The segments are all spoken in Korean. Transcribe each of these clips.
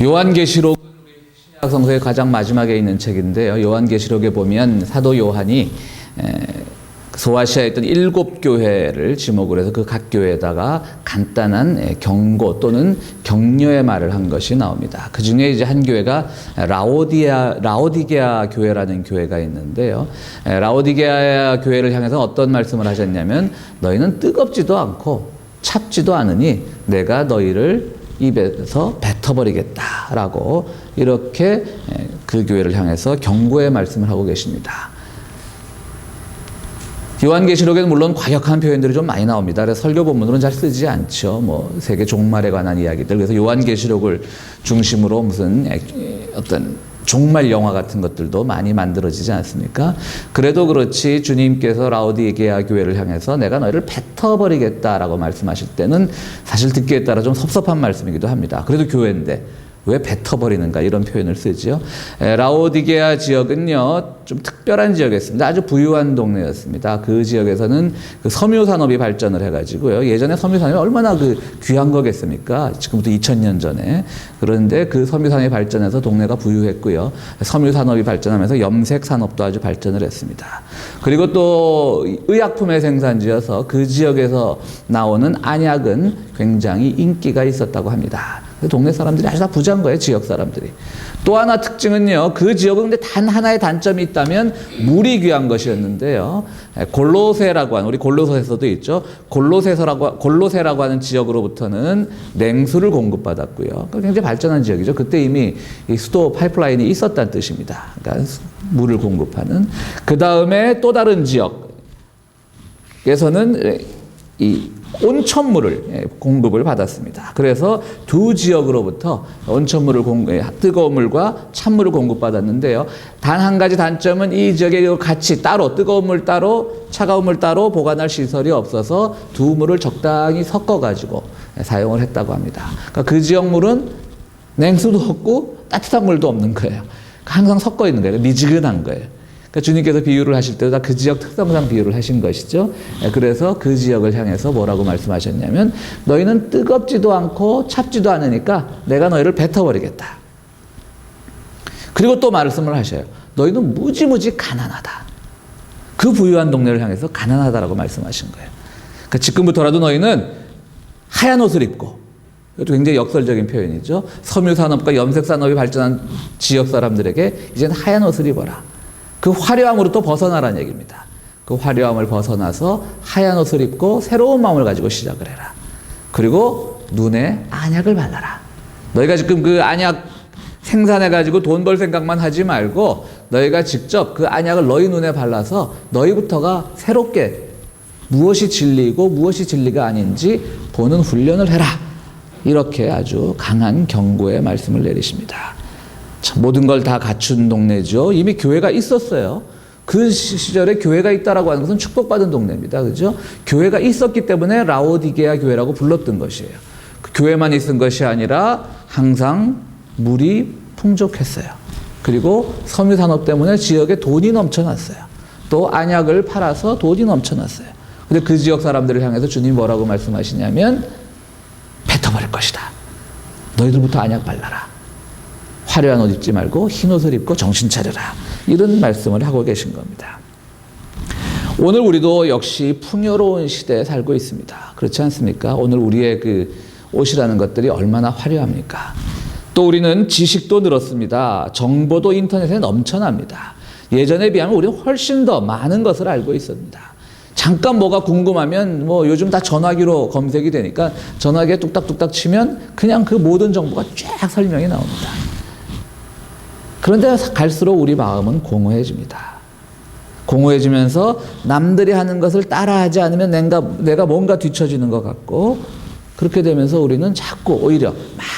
요한계시록 신약 성서의 가장 마지막에 있는 책인데요. 요한계시록에 보면 사도 요한이 소아시아에 있던 7교회를 지목을 해서 그 각 교회에다가 간단한 경고 또는 격려의 말을 한 것이 나옵니다. 그 중에 이제 한 교회가 라오디게아 교회라는 교회가 있는데요. 라오디게아 교회를 향해서 어떤 말씀을 하셨냐면, 너희는 뜨겁지도 않고 찹지도 않으니 내가 너희를 입에서 뱉어버리겠다라고 이렇게 그 교회를 향해서 경고의 말씀을 하고 계십니다. 요한계시록에는 물론 과격한 표현들이 좀 많이 나옵니다. 그래서 설교 본문으로는 잘 쓰지 않죠. 세계 종말에 관한 이야기들. 그래서 요한계시록을 중심으로 무슨 어떤 종말 영화 같은 것들도 많이 만들어지지 않습니까? 그래도 그렇지 주님께서 라오디게아 교회를 향해서 내가 너희를 뱉어버리겠다라고 말씀하실 때는 사실 듣기에 따라 좀 섭섭한 말씀이기도 합니다. 그래도 교회인데 왜 뱉어버리는가 이런 표현을 쓰죠. 라오디게아 지역은요 좀 특별한 지역이었습니다. 아주 부유한 동네였습니다. 그 지역에서는 그 섬유 산업이 발전을 해가지고요. 예전에 섬유 산업이 얼마나 귀한 거겠습니까? 지금부터 2000년 전에. 그런데 그 섬유 산업이 발전해서 동네가 부유했고요. 섬유 산업이 발전하면서 염색 산업도 아주 발전을 했습니다. 그리고 또 의약품의 생산지여서 그 지역에서 나오는 안약은 굉장히 인기가 있었다고 합니다. 동네 사람들이 아주 다 부자인 거예요, 지역 사람들이. 또 하나 특징은요, 그 지역은 근데 단 하나의 단점이 있다면 물이 귀한 것이었는데요. 골로새라고 하는, 우리 골로새서도 있죠. 골로새라고 하는 지역으로부터는 냉수를 공급받았고요. 굉장히 발전한 지역이죠. 그때 이미 이 수도 파이프라인이 있었다는 뜻입니다. 그러니까 물을 공급하는. 그 다음에 또 다른 지역에서는 이 온천물을 공급을 받았습니다. 그래서 두 지역으로부터 뜨거운 물과 찬물을 공급받았는데요. 단 한 가지 단점은 이 지역에 같이 따로 뜨거운 물 따로 차가운 물 따로 보관할 시설이 없어서 두 물을 적당히 섞어가지고 사용을 했다고 합니다. 그러니까 그 지역 물은 냉수도 없고 따뜻한 물도 없는 거예요. 항상 섞어 있는 거예요. 미지근한 거예요. 주님께서 비유를 하실 때도 다 그 지역 특성상 비유를 하신 것이죠. 그래서 그 지역을 향해서 뭐라고 말씀하셨냐면, 너희는 뜨겁지도 않고 찹지도 않으니까 내가 너희를 뱉어버리겠다. 그리고 또 말씀을 하셔요. 너희는 무지무지 가난하다. 그 부유한 동네를 향해서 가난하다라고 말씀하신 거예요. 그러니까 지금부터라도 너희는 하얀 옷을 입고, 이것도 굉장히 역설적인 표현이죠. 섬유산업과 염색산업이 발전한 지역 사람들에게 이제는 하얀 옷을 입어라. 그 화려함으로 또 벗어나라는 얘기입니다. 그 화려함을 벗어나서 하얀 옷을 입고 새로운 마음을 가지고 시작을 해라. 그리고 눈에 안약을 발라라. 너희가 지금 그 안약 생산해가지고 돈 벌 생각만 하지 말고 너희가 직접 그 안약을 너희 눈에 발라서 너희부터가 새롭게 무엇이 진리이고 무엇이 진리가 아닌지 보는 훈련을 해라. 이렇게 아주 강한 경고의 말씀을 내리십니다. 모든 걸 다 갖춘 동네죠. 이미 교회가 있었어요. 그 시절에 교회가 있다라고 하는 것은 축복받은 동네입니다. 그죠? 교회가 있었기 때문에 라오디게아 교회라고 불렀던 것이에요. 그 교회만 있은 것이 아니라 항상 물이 풍족했어요. 그리고 섬유산업 때문에 지역에 돈이 넘쳐났어요. 또 안약을 팔아서 돈이 넘쳐났어요. 근데 그 지역 사람들을 향해서 주님이 뭐라고 말씀하시냐면, 뱉어버릴 것이다. 너희들부터 안약 발라라. 화려한 옷 입지 말고 흰 옷을 입고 정신 차려라. 이런 말씀을 하고 계신 겁니다. 오늘 우리도 역시 풍요로운 시대에 살고 있습니다. 그렇지 않습니까? 오늘 우리의 그 옷이라는 것들이 얼마나 화려합니까? 또 우리는 지식도 늘었습니다. 정보도 인터넷에 넘쳐납니다. 예전에 비하면 우리는 훨씬 더 많은 것을 알고 있습니다. 잠깐 뭐가 궁금하면 요즘 다 전화기로 검색이 되니까 전화기에 뚝딱뚝딱 치면 그냥 그 모든 정보가 쫙 설명이 나옵니다. 그런데 갈수록 우리 마음은 공허해집니다. 공허해지면서 남들이 하는 것을 따라하지 않으면 내가 뭔가 뒤처지는 것 같고, 그렇게 되면서 우리는 자꾸 오히려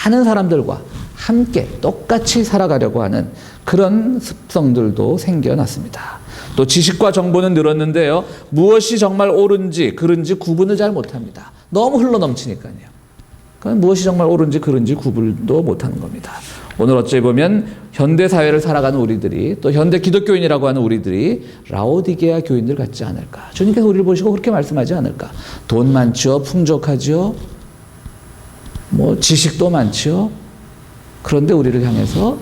많은 사람들과 함께 똑같이 살아가려고 하는 그런 습성들도 생겨났습니다. 또 지식과 정보는 늘었는데요. 무엇이 정말 옳은지 그른지 구분을 잘 못합니다. 너무 흘러넘치니까요. 그러니까 무엇이 정말 옳은지 그른지 구분도 못하는 겁니다. 오늘 어찌 보면 현대 사회를 살아가는 우리들이, 또 현대 기독교인이라고 하는 우리들이 라오디게아 교인들 같지 않을까. 주님께서 우리를 보시고 그렇게 말씀하지 않을까. 돈 많죠, 풍족하죠, 지식도 많죠. 그런데 우리를 향해서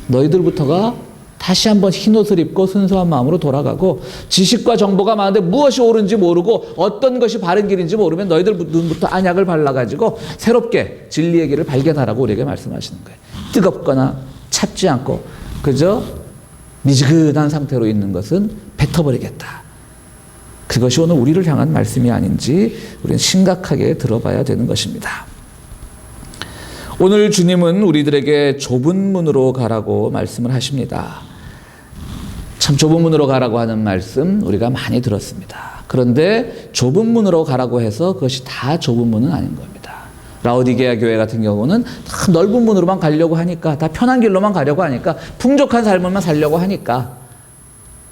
너희들부터가 다시 한번 흰옷을 입고 순수한 마음으로 돌아가고 지식과 정보가 많은데 무엇이 옳은지 모르고 어떤 것이 바른 길인지 모르면 너희들 눈부터 안약을 발라가지고 새롭게 진리의 길을 발견하라고 우리에게 말씀하시는 거예요. 뜨겁거나 찹지 않고 그저 미지근한 상태로 있는 것은 뱉어버리겠다. 그것이 오늘 우리를 향한 말씀이 아닌지 우리는 심각하게 들어봐야 되는 것입니다. 오늘 주님은 우리들에게 좁은 문으로 가라고 말씀을 하십니다. 참 좁은 문으로 가라고 하는 말씀 우리가 많이 들었습니다. 그런데 좁은 문으로 가라고 해서 그것이 다 좁은 문은 아닌 겁니다. 라오디게아 교회 같은 경우는 다 넓은 문으로만 가려고 하니까, 다 편한 길로만 가려고 하니까, 풍족한 삶을만 살려고 하니까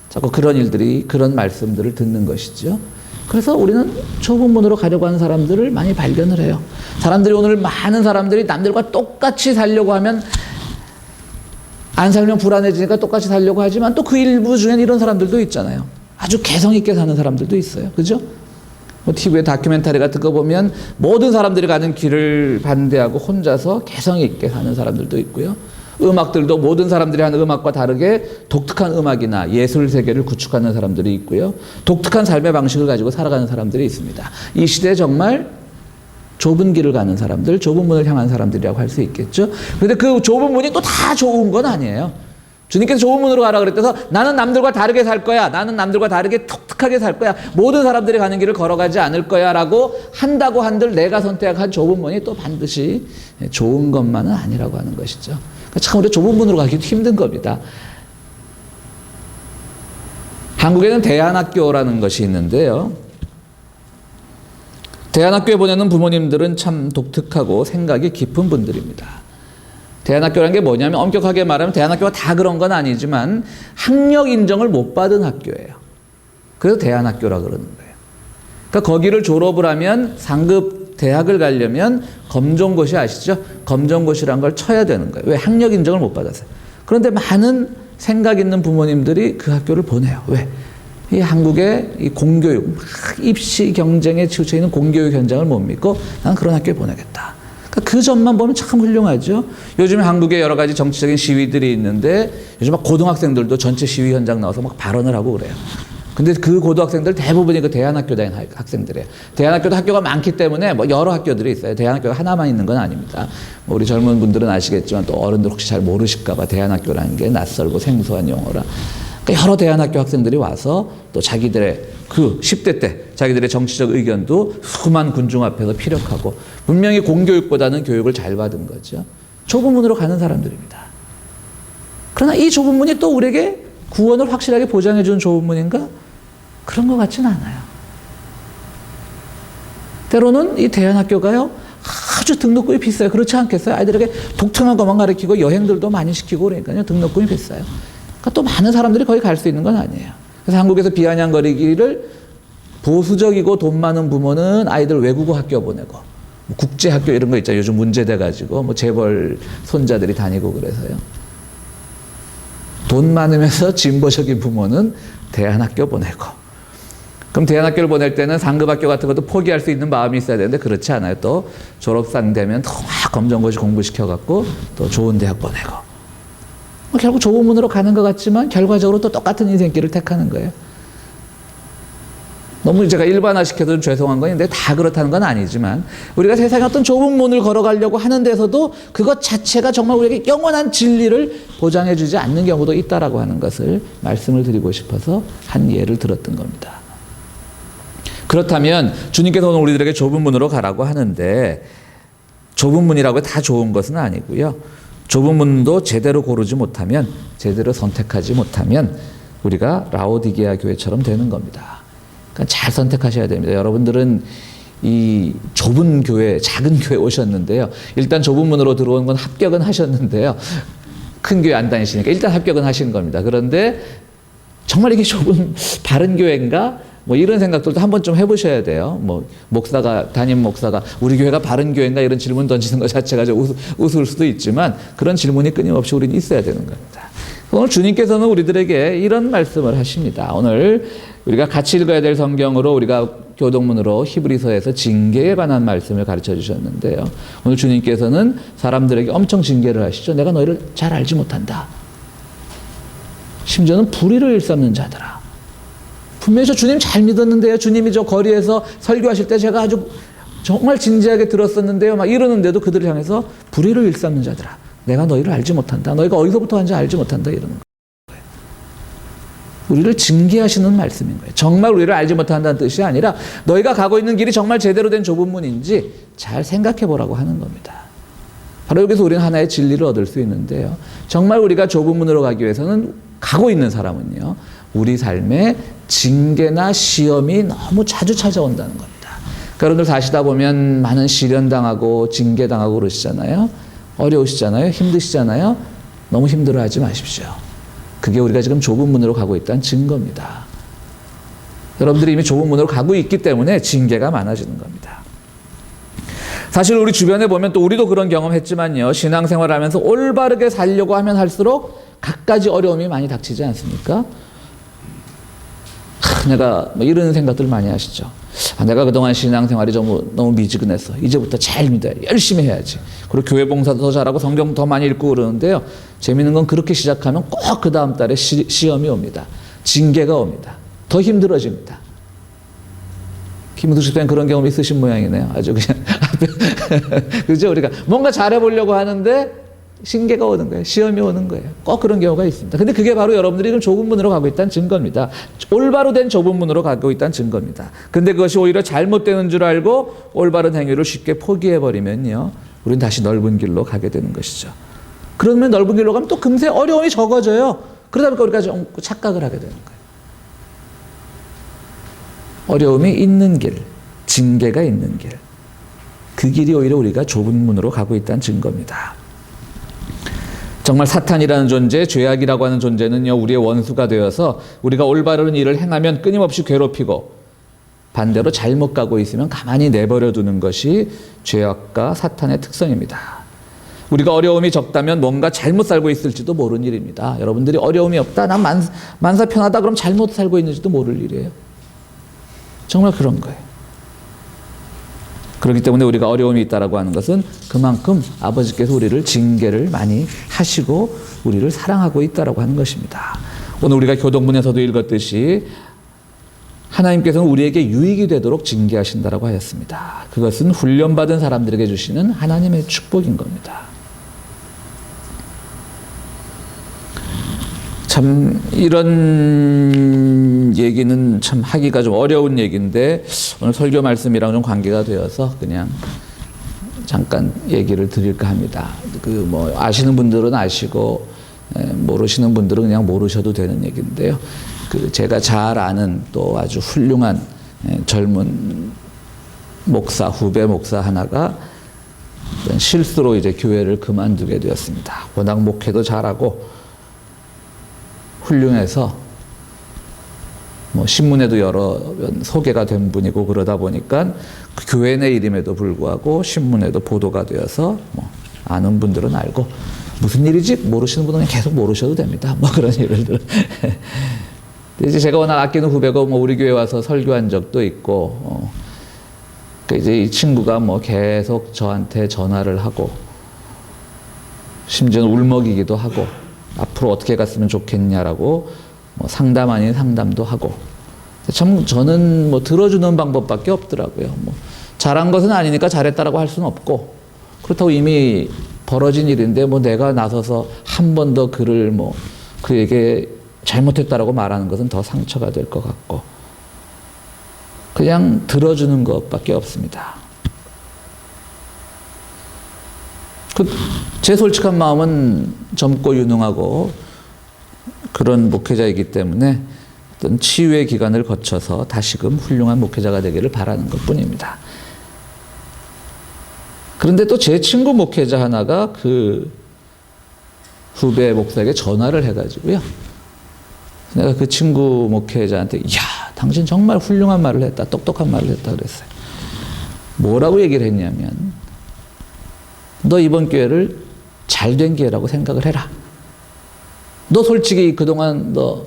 자꾸 그런 일들이, 그런 말씀들을 듣는 것이죠. 그래서 우리는 좁은 문으로 가려고 하는 사람들을 많이 발견을 해요. 사람들이 오늘 많은 사람들이 남들과 똑같이 살려고 하면 안 살면 불안해지니까 똑같이 살려고 하지만 또 그 일부 중엔 이런 사람들도 있잖아요. 아주 개성 있게 사는 사람들도 있어요. 그죠? 뭐 TV에 다큐멘터리 같은 거 보면 모든 사람들이 가는 길을 반대하고 혼자서 개성 있게 사는 사람들도 있고요. 음악들도 모든 사람들이 하는 음악과 다르게 독특한 음악이나 예술 세계를 구축하는 사람들이 있고요. 독특한 삶의 방식을 가지고 살아가는 사람들이 있습니다. 이 시대에 정말 좁은 길을 가는 사람들, 좁은 문을 향한 사람들이라고 할 수 있겠죠. 그런데 그 좁은 문이 또 다 좋은 건 아니에요. 주님께서 좁은 문으로 가라 그랬대서 나는 남들과 다르게 살 거야. 나는 남들과 다르게 독특하게 살 거야. 모든 사람들이 가는 길을 걸어가지 않을 거야 라고 한다고 한들 내가 선택한 좁은 문이 또 반드시 좋은 것만은 아니라고 하는 것이죠. 참 우리가 좁은 문으로 가기도 힘든 겁니다. 한국에는 대안학교라는 것이 있는데요. 대안학교에 보내는 부모님들은 참 독특하고 생각이 깊은 분들입니다. 대안학교라는 게 뭐냐면 엄격하게 말하면 대안학교가 다 그런 건 아니지만 학력 인정을 못 받은 학교예요. 그래서 대안학교라 그러는 거예요. 그러니까 거기를 졸업을 하면 상급 대학을 가려면 검정고시 아시죠? 검정고시란 걸 쳐야 되는 거예요. 왜? 학력 인정을 못 받았어요. 그런데 많은 생각 있는 부모님들이 그 학교를 보내요. 왜? 이 한국의 이 공교육, 막 입시 경쟁에 치우쳐 있는 공교육 현장을 못 믿고 난 그런 학교에 보내겠다. 그러니까 그 점만 보면 참 훌륭하죠. 요즘에 한국에 여러 가지 정치적인 시위들이 있는데 요즘 막 고등학생들도 전체 시위 현장 나와서 막 발언을 하고 그래요. 근데 그 고등학생들 대부분이 그 대안학교 다니는 학생들이에요. 대안학교도 학교가 많기 때문에 뭐 여러 학교들이 있어요. 대안학교가 하나만 있는 건 아닙니다. 뭐 우리 젊은 분들은 아시겠지만 또 어른들 혹시 잘 모르실까봐 대안학교라는 게 낯설고 생소한 용어라. 그러니까 여러 대안학교 학생들이 와서 또 자기들의 그 10대 때 자기들의 정치적 의견도 수많은 군중 앞에서 피력하고 분명히 공교육보다는 교육을 잘 받은 거죠. 좁은 문으로 가는 사람들입니다. 그러나 이 좁은 문이 또 우리에게 구원을 확실하게 보장해 주는 좁은 문인가? 그런 것 같지는 않아요. 때로는 이 대안학교가요 아주 등록금이 비싸요. 그렇지 않겠어요? 아이들에게 독특한 것만 가르치고 여행들도 많이 시키고 그러니까요 등록금이 비싸요. 그러니까 또 많은 사람들이 거기 갈 수 있는 건 아니에요. 그래서 한국에서 비아냥거리기를 보수적이고 돈 많은 부모는 아이들 외국어 학교 보내고 뭐 국제학교 이런 거 있잖아요. 요즘 문제돼가지고 뭐 재벌 손자들이 다니고 그래서요. 돈 많으면서 진보적인 부모는 대안학교 보내고 그럼 대안학교를 보낼 때는 상급학교 같은 것도 포기할 수 있는 마음이 있어야 되는데 그렇지 않아요. 또 졸업생 되면 또 막 검정고시 공부시켜갖고 또 좋은 대학 보내고 결국 좁은 문으로 가는 것 같지만 결과적으로 또 똑같은 인생길을 택하는 거예요. 너무 제가 일반화시켜도 죄송한 건데 다 그렇다는 건 아니지만 우리가 세상에 어떤 좁은 문을 걸어가려고 하는 데서도 그것 자체가 정말 우리에게 영원한 진리를 보장해 주지 않는 경우도 있다라고 하는 것을 말씀을 드리고 싶어서 한 예를 들었던 겁니다. 그렇다면 주님께서 오늘 우리들에게 좁은 문으로 가라고 하는데 좁은 문이라고 다 좋은 것은 아니고요. 좁은 문도 제대로 고르지 못하면, 제대로 선택하지 못하면 우리가 라오디게아 교회처럼 되는 겁니다. 그러니까 잘 선택하셔야 됩니다. 여러분들은 이 좁은 교회, 작은 교회 오셨는데요. 일단 좁은 문으로 들어온 건 합격은 하셨는데요. 큰 교회 안 다니시니까 일단 합격은 하신 겁니다. 그런데 정말 이게 좁은 바른 교회인가? 뭐 이런 생각들도 한번 좀 해보셔야 돼요. 뭐 담임 목사가 우리 교회가 바른 교회인가 이런 질문 던지는 것 자체가 좀 우스울 수도 있지만 그런 질문이 끊임없이 우리는 있어야 되는 겁니다. 오늘 주님께서는 우리들에게 이런 말씀을 하십니다. 오늘 우리가 같이 읽어야 될 성경으로 우리가 교동문으로 히브리서에서 징계에 관한 말씀을 가르쳐 주셨는데요. 오늘 주님께서는 사람들에게 엄청 징계를 하시죠. 내가 너희를 잘 알지 못한다. 심지어는 불의를 일삼는 자들아. 분명히 저 주님 잘 믿었는데요. 주님이 저 거리에서 설교하실 때 제가 아주 정말 진지하게 들었었는데요. 막 이러는데도 그들을 향해서 불의를 일삼는 자들아. 내가 너희를 알지 못한다. 너희가 어디서부터 왔는지 알지 못한다. 이러는 거예요. 우리를 징계하시는 말씀인 거예요. 정말 우리를 알지 못한다는 뜻이 아니라 너희가 가고 있는 길이 정말 제대로 된 좁은 문인지 잘 생각해 보라고 하는 겁니다. 바로 여기서 우리는 하나의 진리를 얻을 수 있는데요. 정말 우리가 좁은 문으로 가기 위해서는 가고 있는 사람은요. 우리 삶에 징계나 시험이 너무 자주 찾아온다는 겁니다. 여러분들 사시다 보면 많은 시련당하고 징계당하고 그러시잖아요. 어려우시잖아요. 힘드시잖아요. 너무 힘들어하지 마십시오. 그게 우리가 지금 좁은 문으로 가고 있다는 증거입니다. 여러분들이 이미 좁은 문으로 가고 있기 때문에 징계가 많아지는 겁니다. 사실 우리 주변에 보면 또 우리도 그런 경험했지만요. 신앙생활을 하면서 올바르게 살려고 하면 할수록 갖가지 어려움이 많이 닥치지 않습니까? 내가 뭐 이런 생각들 많이 하시죠. 내가 그동안 신앙생활이 너무 미지근해서 이제부터 잘 믿어야 열심히 해야지. 그리고 교회 봉사도 더 잘하고 성경 더 많이 읽고 그러는데요. 재미있는 건 그렇게 시작하면 꼭 그 다음 달에 시험이 옵니다. 징계가 옵니다. 더 힘들어집니다. 김우수 집사님 그런 경험 있으신 모양이네요. 아주 그냥 그죠? 우리가 뭔가 잘해보려고 하는데 징계가 오는 거예요. 시험이 오는 거예요. 꼭 그런 경우가 있습니다. 근데 그게 바로 여러분들이 지금 좁은 문으로 가고 있다는 증거입니다. 올바로 된 좁은 문으로 가고 있다는 증거입니다. 근데 그것이 오히려 잘못되는 줄 알고 올바른 행위를 쉽게 포기해버리면요. 우리는 다시 넓은 길로 가게 되는 것이죠. 그러면 넓은 길로 가면 또 금세 어려움이 적어져요. 그러다 보니까 우리가 좀 착각을 하게 되는 거예요. 어려움이 있는 길, 징계가 있는 길. 그 길이 오히려 우리가 좁은 문으로 가고 있다는 증거입니다. 정말 사탄이라는 존재, 죄악이라고 하는 존재는요, 우리의 원수가 되어서 우리가 올바른 일을 행하면 끊임없이 괴롭히고 반대로 잘못 가고 있으면 가만히 내버려 두는 것이 죄악과 사탄의 특성입니다. 우리가 어려움이 적다면 뭔가 잘못 살고 있을지도 모르는 일입니다. 여러분들이 어려움이 없다, 난 만사 편하다, 그럼 잘못 살고 있는지도 모를 일이에요. 정말 그런 거예요. 그렇기 때문에 우리가 어려움이 있다라고 하는 것은 그만큼 아버지께서 우리를 징계를 많이 하시고 우리를 사랑하고 있다라고 하는 것입니다. 오늘 우리가 교동문에서도 읽었듯이 하나님께서는 우리에게 유익이 되도록 징계하신다라고 하였습니다. 그것은 훈련받은 사람들에게 주시는 하나님의 축복인 겁니다. 참 이런 얘기는 참 하기가 좀 어려운 얘기인데 오늘 설교 말씀이랑 좀 관계가 되어서 그냥 잠깐 얘기를 드릴까 합니다. 그 뭐 아시는 분들은 아시고 모르시는 분들은 그냥 모르셔도 되는 얘기인데요. 그 제가 잘 아는 또 아주 훌륭한 젊은 목사, 후배 목사 하나가 실수로 이제 교회를 그만두게 되었습니다. 워낙 목회도 잘하고 훌륭해서 뭐 신문에도 여러 번 소개가 된 분이고 그러다 보니까 그 교회 내 이름에도 불구하고 신문에도 보도가 되어서 뭐 아는 분들은 알고 무슨 일이지 모르시는 분은 계속 모르셔도 됩니다. 뭐 그런 예를 들어. 이제 제가 워낙 아끼는 후배고 뭐 우리 교회 와서 설교한 적도 있고 이제 이 친구가 뭐 계속 저한테 전화를 하고 심지어는 울먹이기도 하고 앞으로 어떻게 갔으면 좋겠냐라고 뭐 상담 아닌 상담도 하고 참 저는 뭐 들어주는 방법밖에 없더라고요. 뭐 잘한 것은 아니니까 잘했다라고 할 수는 없고 그렇다고 이미 벌어진 일인데 뭐 내가 나서서 한 번 더 그를 뭐 그에게 잘못했다라고 말하는 것은 더 상처가 될 것 같고 그냥 들어주는 것밖에 없습니다. 제 솔직한 마음은 젊고 유능하고 그런 목회자이기 때문에 어떤 치유의 기간을 거쳐서 다시금 훌륭한 목회자가 되기를 바라는 것뿐입니다. 그런데 또 제 친구 목회자 하나가 그 후배 목사에게 전화를 해가지고요. 내가 그 친구 목회자한테 야, 당신 정말 훌륭한 말을 했다. 똑똑한 말을 했다 그랬어요. 뭐라고 얘기를 했냐면 너 이번 기회를 잘된 기회라고 생각을 해라. 너 솔직히 그동안 너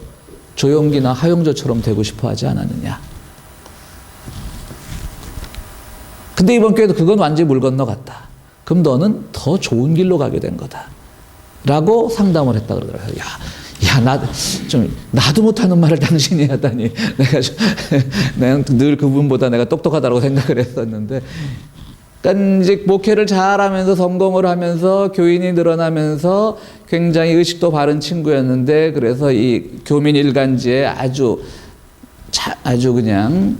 조용기나 하용조처럼 되고 싶어 하지 않았느냐. 근데 이번 교회도 그건 완전히 물 건너갔다. 그럼 너는 더 좋은 길로 가게 된 거다. 라고 상담을 했다 그러더라고요. 나도 못하는 말을 당신이 하다니. 내가 늘 그분보다 내가 똑똑하다고 생각을 했었는데. 그러니까 이제 목회를 잘하면서 성공을 하면서 교인이 늘어나면서 굉장히 의식도 바른 친구였는데, 그래서 이 교민 일간지에 아주 그냥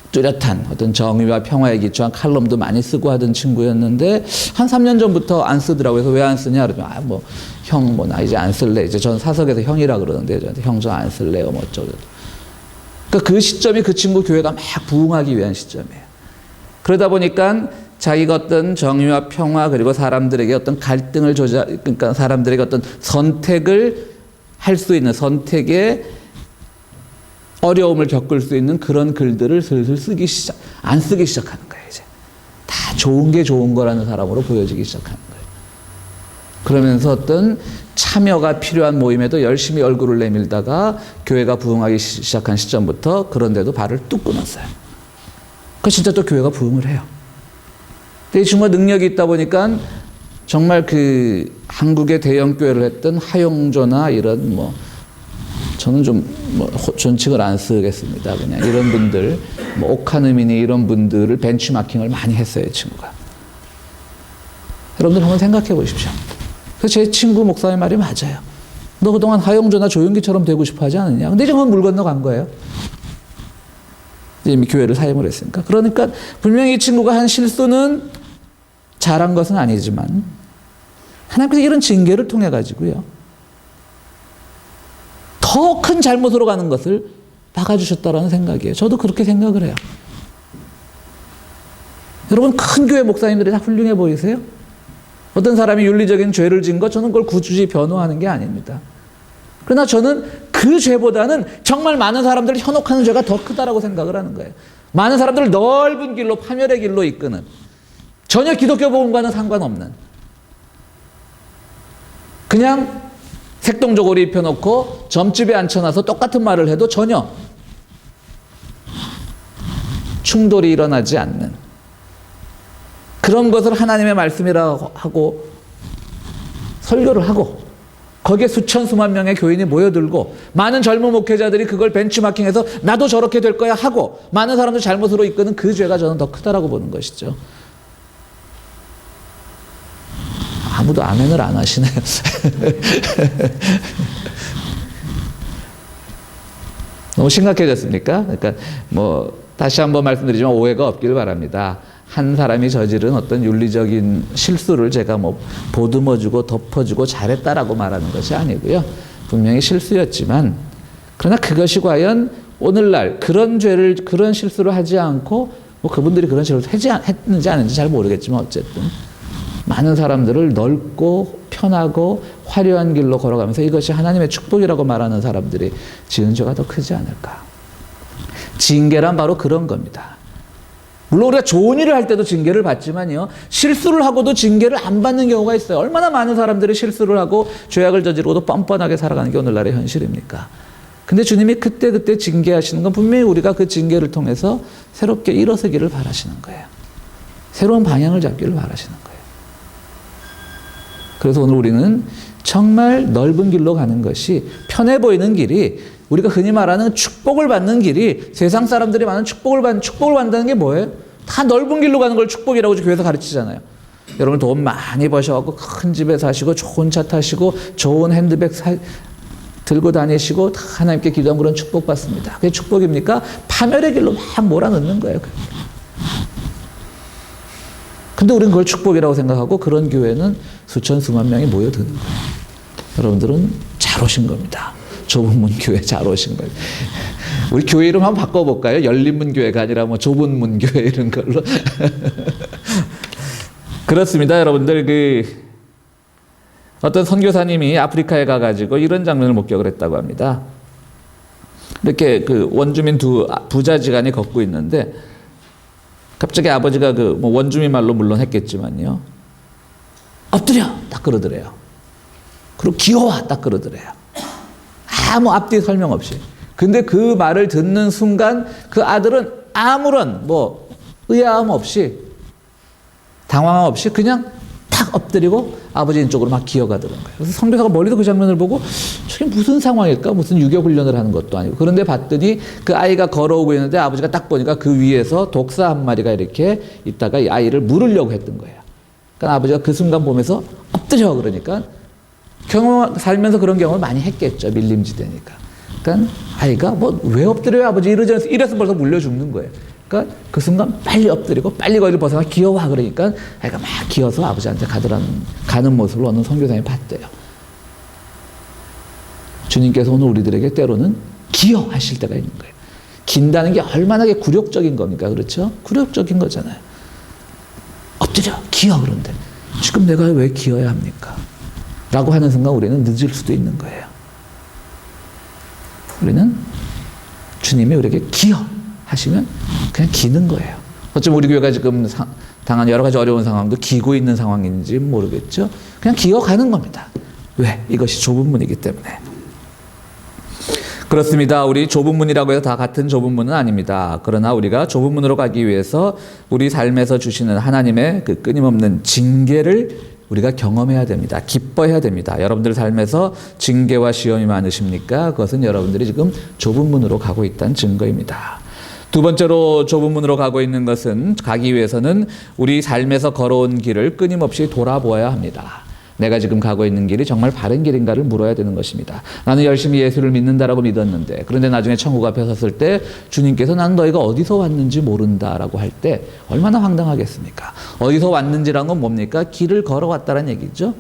뚜렷한 어떤 정의와 평화에 기초한 칼럼도 많이 쓰고 하던 친구였는데, 한 3년 전부터 안 쓰더라고요. 그래서 왜 안 쓰냐 그러면 나 이제 안 쓸래. 이제 전 사석에서 형이라 그러는데, 저한테 형 저 안 쓸래요 뭐 어쩌고. 그러니까 그 시점이 그 친구 교회가 막 부흥하기 위한 시점이에요. 그러다 보니까 자기가 어떤 정의와 평화, 그리고 사람들에게 어떤 갈등을 그러니까 사람들에게 어떤 선택을 할 수 있는, 선택에 어려움을 겪을 수 있는 그런 글들을 슬슬 안 쓰기 시작하는 거예요. 이제 다 좋은 게 좋은 거라는 사람으로 보여지기 시작하는 거예요. 그러면서 어떤 참여가 필요한 모임에도 열심히 얼굴을 내밀다가 교회가 부흥하기 시작한 시점부터 그런데도 발을 뚝 끊었어요. 그 진짜 또 교회가 부흥을 해요. 근데 이 친구가 능력이 있다 보니까 정말 그 한국의 대형 교회를 했던 하용조나 이런 저는 좀 존칭을 안 쓰겠습니다. 그냥 이런 분들, 오카누미니 이런 분들을 벤치마킹을 많이 했어요, 이 친구가. 여러분들 한번 생각해 보십시오. 그래서 제 친구 목사의 말이 맞아요. 너 그동안 하용조나 조용기처럼 되고 싶어 하지 않느냐? 근데 지금 물 건너간 거예요. 이미 교회를 사임을 했으니까. 그러니까 분명히 이 친구가 한 실수는 잘한 것은 아니지만 하나님께서 이런 징계를 통해 가지고요, 더 큰 잘못으로 가는 것을 막아주셨다라는 생각이에요. 저도 그렇게 생각을 해요. 여러분, 큰 교회 목사님들이 다 훌륭해 보이세요? 어떤 사람이 윤리적인 죄를 지은 것, 저는 그걸 굳이 변호하는 게 아닙니다. 그러나 저는 그 죄보다는 정말 많은 사람들을 현혹하는 죄가 더 크다라고 생각을 하는 거예요. 많은 사람들을 넓은 길로, 파멸의 길로 이끄는, 전혀 기독교 복음과는 상관없는, 그냥 색동적 옷 입혀놓고 점집에 앉혀놔서 똑같은 말을 해도 전혀 충돌이 일어나지 않는 그런 것을 하나님의 말씀이라고 하고 설교를 하고, 거기에 수천 수만 명의 교인이 모여들고 많은 젊은 목회자들이 그걸 벤치마킹해서 나도 저렇게 될 거야 하고 많은 사람들 잘못으로 이끄는 그 죄가 저는 더 크다라고 보는 것이죠. 아무도 아멘을 안 하시네요. 너무 심각해졌습니까? 그러니까 다시 한번 말씀드리지만 오해가 없길 바랍니다. 한 사람이 저지른 어떤 윤리적인 실수를 제가 보듬어주고 덮어주고 잘했다라고 말하는 것이 아니고요. 분명히 실수였지만, 그러나 그것이 과연 오늘날 그런 실수를 하지 않고, 그분들이 그런 실수를 했는지 안 했는지 잘 모르겠지만, 어쨌든 많은 사람들을 넓고 편하고 화려한 길로 걸어가면서 이것이 하나님의 축복이라고 말하는 사람들이 지은 죄가 더 크지 않을까. 징계란 바로 그런 겁니다. 물론 우리가 좋은 일을 할 때도 징계를 받지만요, 실수를 하고도 징계를 안 받는 경우가 있어요. 얼마나 많은 사람들이 실수를 하고 죄악을 저지르고도 뻔뻔하게 살아가는 게 오늘날의 현실입니까? 근데 주님이 그때 징계하시는 건 분명히 우리가 그 징계를 통해서 새롭게 일어서기를 바라시는 거예요. 새로운 방향을 잡기를 바라시는 거예요. 그래서 오늘 우리는 정말 넓은 길로 가는 것이, 편해 보이는 길이, 우리가 흔히 말하는 축복을 받는 길이, 세상 사람들이 많은 축복을 받는다는 게 뭐예요? 다 넓은 길로 가는 걸 축복이라고 교회에서 가르치잖아요. 여러분 돈 많이 버셔갖고 큰 집에 사시고 좋은 차 타시고 좋은 핸드백 들고 다니시고 다 하나님께 기도하면 그런 축복 받습니다. 그게 축복입니까? 파멸의 길로 막 몰아넣는 거예요. 근데 우리는 그걸 축복이라고 생각하고 그런 교회는 수천 수만 명이 모여드는 거예요. 여러분들은 잘 오신 겁니다. 좁은 문 교회 잘 오신 거예요. 우리 교회 이름 한번 바꿔볼까요? 열린 문 교회가 아니라 좁은 문 교회 이런 걸로. 그렇습니다. 여러분들 어떤 선교사님이 아프리카에 가가지고 이런 장면을 목격을 했다고 합니다. 이렇게 원주민 두 부자지간이 걷고 있는데 갑자기 아버지가 원주민 말로 물론 했겠지만요, 엎드려 딱 그러더래요. 그리고 기어와 딱 그러더래요. 아무 앞뒤 설명 없이. 근데 그 말을 듣는 순간 그 아들은 아무런 의아함 없이 당황 없이 그냥 탁 엎드리고 아버지 쪽으로 막 기어가더는 거예요. 그래서 선교사가 멀리서 그 장면을 보고 저게 무슨 상황일까? 무슨 유교 훈련을 하는 것도 아니고. 그런데 봤더니 그 아이가 걸어오고 있는데 아버지가 딱 보니까 그 위에서 독사 한 마리가 이렇게 있다가 이 아이를 물으려고 했던 거예요. 그러니까 아버지가 그 순간 보면서 엎드려 그러니까 살면서 그런 경험을 많이 했겠죠. 밀림지대니까. 그러니까 아이가 뭐 왜 엎드려요 아버지 이래서 벌써 물려 죽는 거예요. 그러니까 그 순간 빨리 엎드리고 빨리 거기를 벗어나 기어와 그러니까 아이가 막 기어서 아버지한테 가는 모습을 어느 선교사님이 봤대요. 주님께서 오늘 우리들에게 때로는 기어하실 때가 있는 거예요. 긴다는 게 얼마나 굴욕적인 겁니까? 그렇죠? 굴욕적인 거잖아요. 엎드려 기어 그런데 지금 내가 왜 기어야 합니까? 라고 하는 순간 우리는 늦을 수도 있는 거예요. 우리는 주님이 우리에게 기어 하시면 그냥 기는 거예요. 어쩌면 우리 교회가 지금 당한 여러 가지 어려운 상황도 기고 있는 상황인지 모르겠죠. 그냥 기어가는 겁니다. 왜? 이것이 좁은 문이기 때문에. 그렇습니다. 우리 좁은 문이라고 해서 다 같은 좁은 문은 아닙니다. 그러나 우리가 좁은 문으로 가기 위해서 우리 삶에서 주시는 하나님의 그 끊임없는 징계를 우리가 경험해야 됩니다. 기뻐해야 됩니다. 여러분들 삶에서 징계와 시험이 많으십니까? 그것은 여러분들이 지금 좁은 문으로 가고 있다는 증거입니다. 두 번째로 좁은 문으로 가고 있는 것은 가기 위해서는 우리 삶에서 걸어온 길을 끊임없이 돌아보아야 합니다. 내가 지금 가고 있는 길이 정말 바른 길인가를 물어야 되는 것입니다. 나는 열심히 예수를 믿는다라고 믿었는데 그런데 나중에 천국 앞에 섰을 때 주님께서 난 너희가 어디서 왔는지 모른다라고 할 때 얼마나 황당하겠습니까? 어디서 왔는지란 건 뭡니까? 길을 걸어왔다는 얘기죠.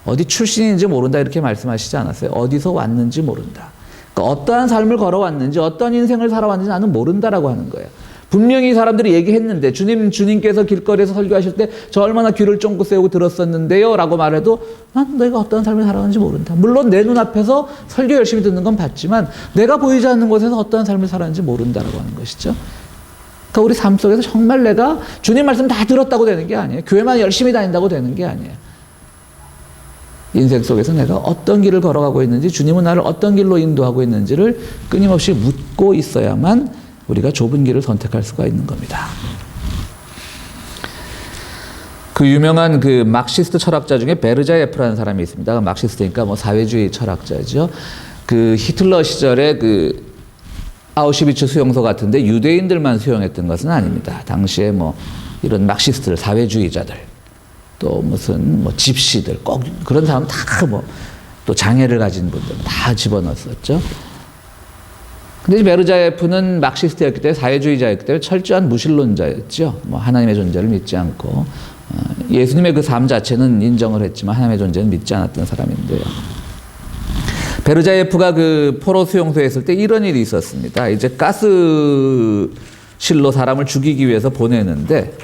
어디 출신인지 모른다 이렇게 말씀하시지 않았어요? 어디서 왔는지 모른다. 그러니까 어떠한 삶을 걸어왔는지 어떤 인생을 살아왔는지 나는 모른다라고 하는 거예요. 분명히 사람들이 얘기했는데 주님께서 길거리에서 설교하실 때 저 얼마나 귀를 쫑긋 세우고 들었었는데요 라고 말해도 난 너희가 어떤 삶을 살아가는지 모른다. 물론 내 눈앞에서 설교 열심히 듣는 건 봤지만 내가 보이지 않는 곳에서 어떤 삶을 살았는지 모른다라고 하는 것이죠. 그러니까 우리 삶 속에서 정말 내가 주님 말씀 다 들었다고 되는 게 아니에요. 교회만 열심히 다닌다고 되는 게 아니에요. 인생 속에서 내가 어떤 길을 걸어가고 있는지 주님은 나를 어떤 길로 인도하고 있는지를 끊임없이 묻고 있어야만 우리가 좁은 길을 선택할 수가 있는 겁니다. 그 유명한 그 막시스트 철학자 중에 베르자예프라는 사람이 있습니다. 막시스트니까 뭐 사회주의 철학자죠. 그 히틀러 시절에 그 아우슈비츠 수용소 같은데 유대인들만 수용했던 것은 아닙니다. 당시에 뭐 이런 막시스트들, 사회주의자들, 또 무슨 뭐 집시들, 꼭 그런 사람 다 뭐 또 장애를 가진 분들 다 집어넣었었죠. 근데 베르자예프는 막시스트였기 때문에 사회주의자였기 때문에 철저한 무신론자였죠. 뭐 하나님의 존재를 믿지 않고 예수님의 그 삶 자체는 인정을 했지만 하나님의 존재는 믿지 않았던 사람인데요. 베르자예프가 그 포로 수용소에 있을 때 이런 일이 있었습니다. 이제 가스실로 사람을 죽이기 위해서 보내는데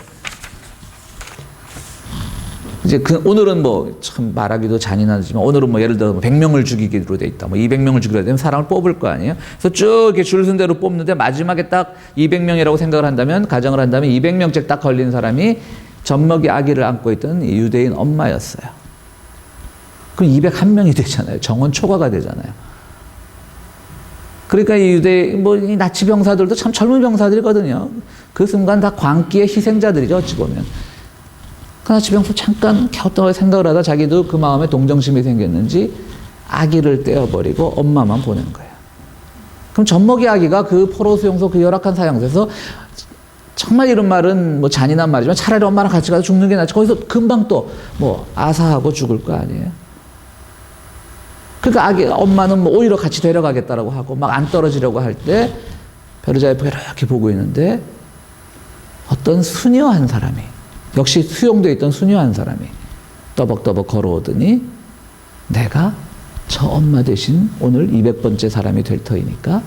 이제 오늘은 뭐 참 말하기도 잔인하지만 오늘은 뭐 예를 들어 100명을 죽이기로 돼 있다. 뭐 200명을 죽이려 되면 사람을 뽑을 거 아니에요. 그래서 쭉 이렇게 줄 쓴 대로 뽑는데 마지막에 딱 200명이라고 생각을 한다면 가정을 한다면 200명째 딱 걸린 사람이 젖먹이 아기를 안고 있던 유대인 엄마였어요. 그럼 201명이 되잖아요. 정원 초과가 되잖아요. 그러니까 이 이 나치 병사들도 참 젊은 병사들이거든요. 그 순간 다 광기의 희생자들이죠. 어찌 보면. 그 나치 병사 잠깐 어떤 생각을 하다 자기도 그 마음에 동정심이 생겼는지 아기를 떼어버리고 엄마만 보낸 거예요. 그럼 젖먹이 아기가 그 포로 수용소 그 열악한 사형소에서 정말 이런 말은 뭐 잔인한 말이지만 차라리 엄마랑 같이 가서 죽는 게 낫지. 거기서 금방 또 뭐 아사하고 죽을 거 아니에요. 그러니까 엄마는 뭐 오히려 같이 데려가겠다라고 하고 막 안 떨어지려고 할 때 베르자예프가 이렇게 보고 있는데 어떤 수녀 한 사람이 역시 수용되어 있던 수녀 한 사람이 떠벅떠벅 걸어오더니 내가 저 엄마 대신 오늘 200번째 사람이 될 터이니까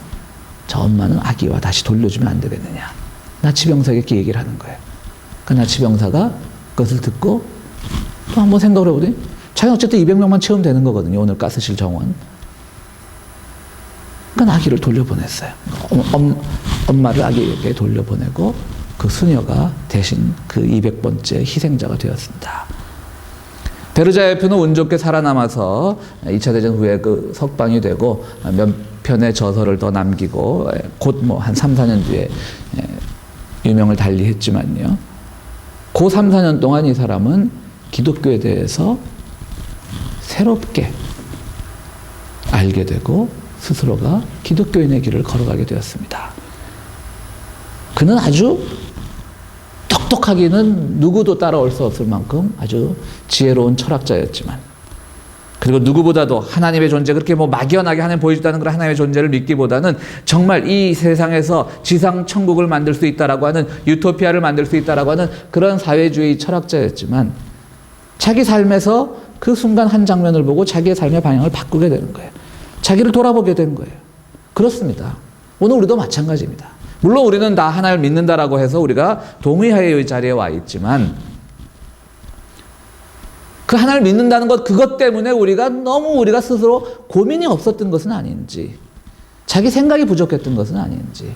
저 엄마는 아기와 다시 돌려주면 안 되겠느냐. 나치병사에게 이렇게 얘기를 하는 거예요. 그 나치병사가 그것을 듣고 또 한번 생각을 해보더니 자기는 어쨌든 200명만 채우면 되는 거거든요. 오늘 가스실 정원. 그러니까 아기를 돌려보냈어요. 엄마를 아기에게 돌려보내고 그 수녀가 대신 그 200번째 희생자가 되었습니다. 베르자예프는 운 좋게 살아남아서 2차 대전 후에 그 석방이 되고 몇 편의 저서를 더 남기고 곧 뭐 한 3, 4년 뒤에 유명을 달리했지만요. 그 3, 4년 동안 이 사람은 기독교에 대해서 새롭게 알게 되고 스스로가 기독교인의 길을 걸어가게 되었습니다. 그는 아주 똑똑하기는 누구도 따라올 수 없을 만큼 아주 지혜로운 철학자였지만, 그리고 누구보다도 하나님의 존재, 그렇게 뭐 막연하게 하나님 보여줬다는 그런 하나님의 존재를 믿기보다는 정말 이 세상에서 지상 천국을 만들 수 있다라고 하는, 유토피아를 만들 수 있다라고 하는 그런 사회주의 철학자였지만, 자기 삶에서 그 순간 한 장면을 보고 자기의 삶의 방향을 바꾸게 되는 거예요. 자기를 돌아보게 된 거예요. 그렇습니다. 오늘 우리도 마찬가지입니다. 물론 우리는 다 하나님을 믿는다라고 해서 우리가 동의하의 자리에 와 있지만, 그 하나님을 믿는다는 것, 그것 때문에 우리가 스스로 고민이 없었던 것은 아닌지, 자기 생각이 부족했던 것은 아닌지,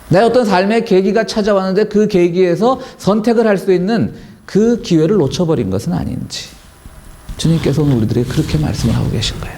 내 어떤 삶의 계기가 찾아왔는데 그 계기에서 선택을 할 수 있는 그 기회를 놓쳐버린 것은 아닌지, 주님께서 오늘 우리들에게 그렇게 말씀을 하고 계신 거예요.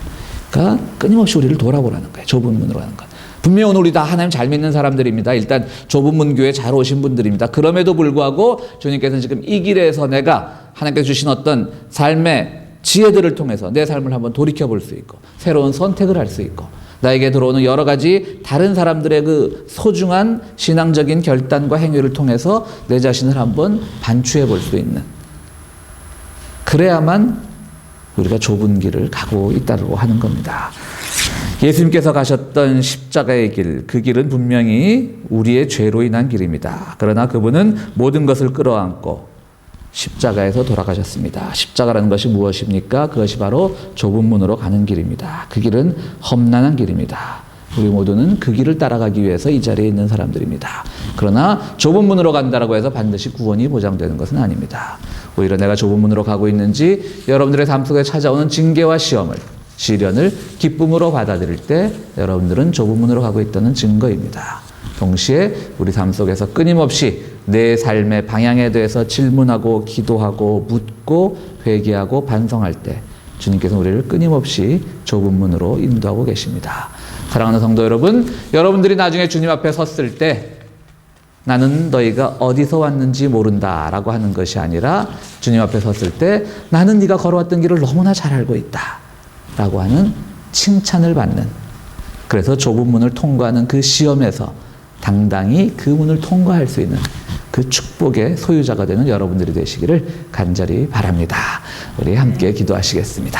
그러니까 끊임없이 우리를 돌아보라는 거예요. 좁은 문으로 하는 것. 분명히 오늘 우리 다 하나님 잘 믿는 사람들입니다. 일단 좁은 문 교회 잘 오신 분들입니다. 그럼에도 불구하고 주님께서는 지금 이 길에서 내가 하나님께서 주신 어떤 삶의 지혜들을 통해서 내 삶을 한번 돌이켜볼 수 있고, 새로운 선택을 할 수 있고, 나에게 들어오는 여러 가지 다른 사람들의 그 소중한 신앙적인 결단과 행위를 통해서 내 자신을 한번 반추해 볼 수 있는, 그래야만 우리가 좁은 길을 가고 있다고 하는 겁니다. 예수님께서 가셨던 십자가의 길, 그 길은 분명히 우리의 죄로 인한 길입니다. 그러나 그분은 모든 것을 끌어안고 십자가에서 돌아가셨습니다. 십자가라는 것이 무엇입니까? 그것이 바로 좁은 문으로 가는 길입니다. 그 길은 험난한 길입니다. 우리 모두는 그 길을 따라가기 위해서 이 자리에 있는 사람들입니다. 그러나 좁은 문으로 간다고 해서 반드시 구원이 보장되는 것은 아닙니다. 오히려 내가 좁은 문으로 가고 있는지, 여러분들의 삶 속에 찾아오는 징계와 시련을 기쁨으로 받아들일 때 여러분들은 좁은 문으로 가고 있다는 증거입니다. 동시에 우리 삶 속에서 끊임없이 내 삶의 방향에 대해서 질문하고 기도하고 묻고 회개하고 반성할 때 주님께서 우리를 끊임없이 좁은 문으로 인도하고 계십니다. 사랑하는 성도 여러분, 여러분들이 나중에 주님 앞에 섰을 때 나는 너희가 어디서 왔는지 모른다라고 하는 것이 아니라, 주님 앞에 섰을 때 나는 네가 걸어왔던 길을 너무나 잘 알고 있다 라고 하는 칭찬을 받는, 그래서 좁은 문을 통과하는 그 시험에서 당당히 그 문을 통과할 수 있는 그 축복의 소유자가 되는 여러분들이 되시기를 간절히 바랍니다. 우리 함께 기도하시겠습니다.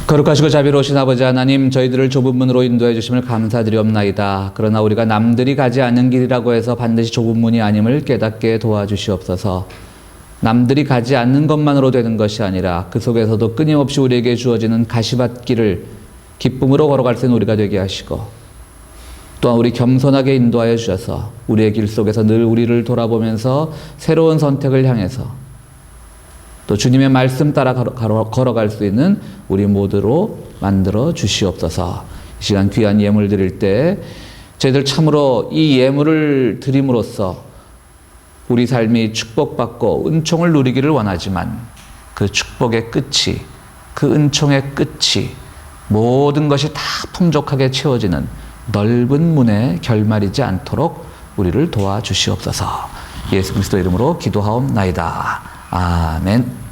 거룩하시고 자비로우신 아버지 하나님, 저희들을 좁은 문으로 인도해 주심을 감사드리옵나이다. 그러나 우리가 남들이 가지 않는 길이라고 해서 반드시 좁은 문이 아님을 깨닫게 도와주시옵소서. 남들이 가지 않는 것만으로 되는 것이 아니라 그 속에서도 끊임없이 우리에게 주어지는 가시밭길을 기쁨으로 걸어갈 수 있는 우리가 되게 하시고, 또한 우리 겸손하게 인도하여 주셔서 우리의 길 속에서 늘 우리를 돌아보면서 새로운 선택을 향해서 또 주님의 말씀 따라 걸어갈 수 있는 우리 모두로 만들어 주시옵소서. 이 시간 귀한 예물 드릴 때 저희들 참으로 이 예물을 드림으로써 우리 삶이 축복받고 은총을 누리기를 원하지만, 그 축복의 끝이, 그 은총의 끝이 모든 것이 다 풍족하게 채워지는 넓은 문에 결말이지 않도록 우리를 도와주시옵소서. 예수 그리스도 이름으로 기도하옵나이다. 아멘.